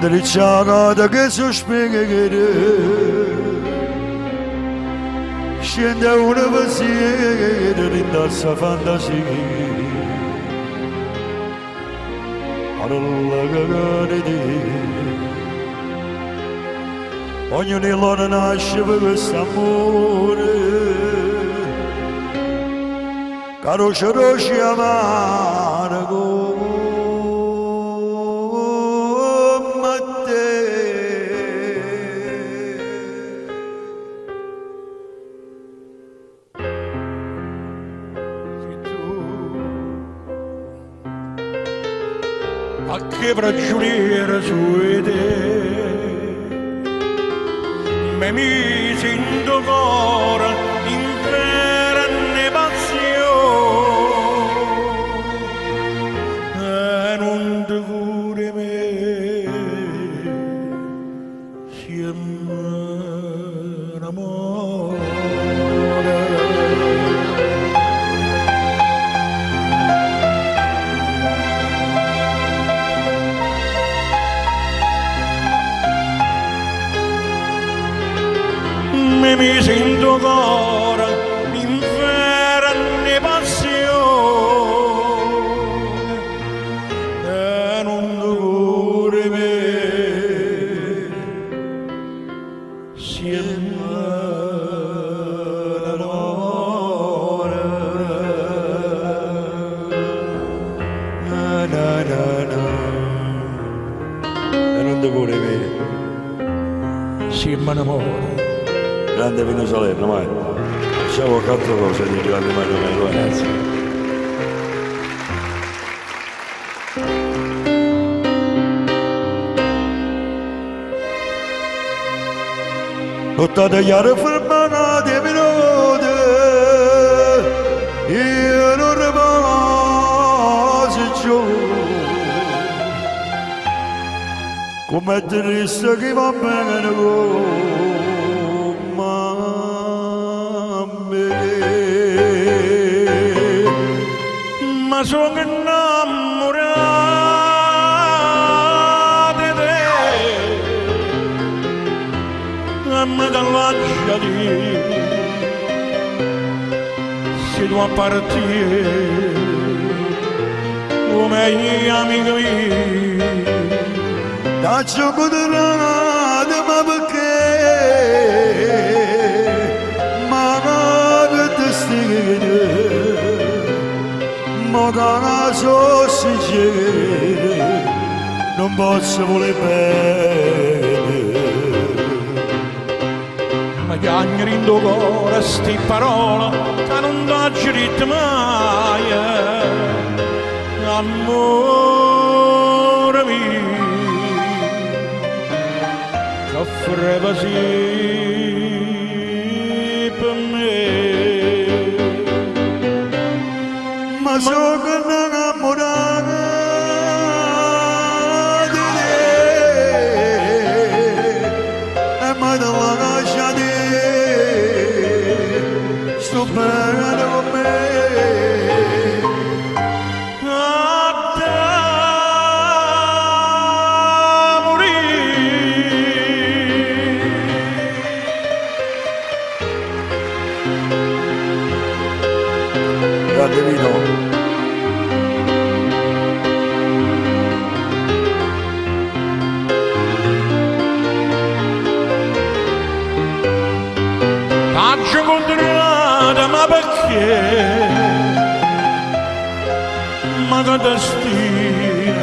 Indriciata che sospira scende una pensiero rindarsa fantasia alla cagare di ognuno loro nasce per questo amore caro ci amare come te a che ragioniera su te me mi sento ancora in vera passione e non ti curi me siamo un amore mi sento ancora in vera passione e non dure me siamo l'amore na na na na e non dure me siamo l'amore. Grande Vino Salerno, mai. Facciamo quattro cose di grande Mario Melo, grazie. Nottate chiare fermate minuti, io non rimaso giù. Come triste che va bene con ma sono innamorato di te e mi lascia dire se tu a partire come gli amici miei da gioco di rana ma perché ma che ti stighi ma caso sincero non posso voler bene ma gli anni rindo cuore sti parole che non dà diritto mai amore mio che freva sì per me ma sono innamorato di te e mi te la lascia te sto bene con me a te morire grande Vino. Faccio contrada ma perché? Ma che destino,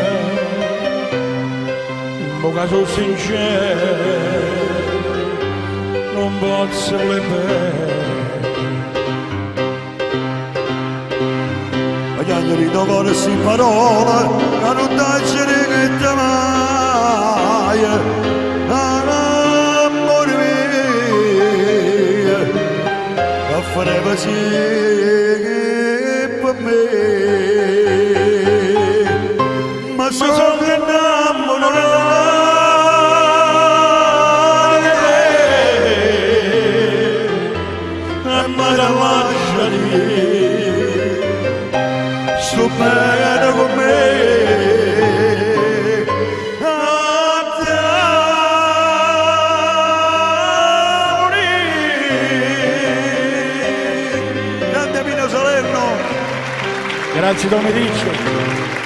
ma che sono sincero, non posso le bene. Gli angeli d'amore si parola, che non tacere che te mai, amore mio, che fareva sì per me, ma sono innamorato di te, e mi lascia dire, sto bene con me, a te Grande Pino Salerno. Grazie Domenico.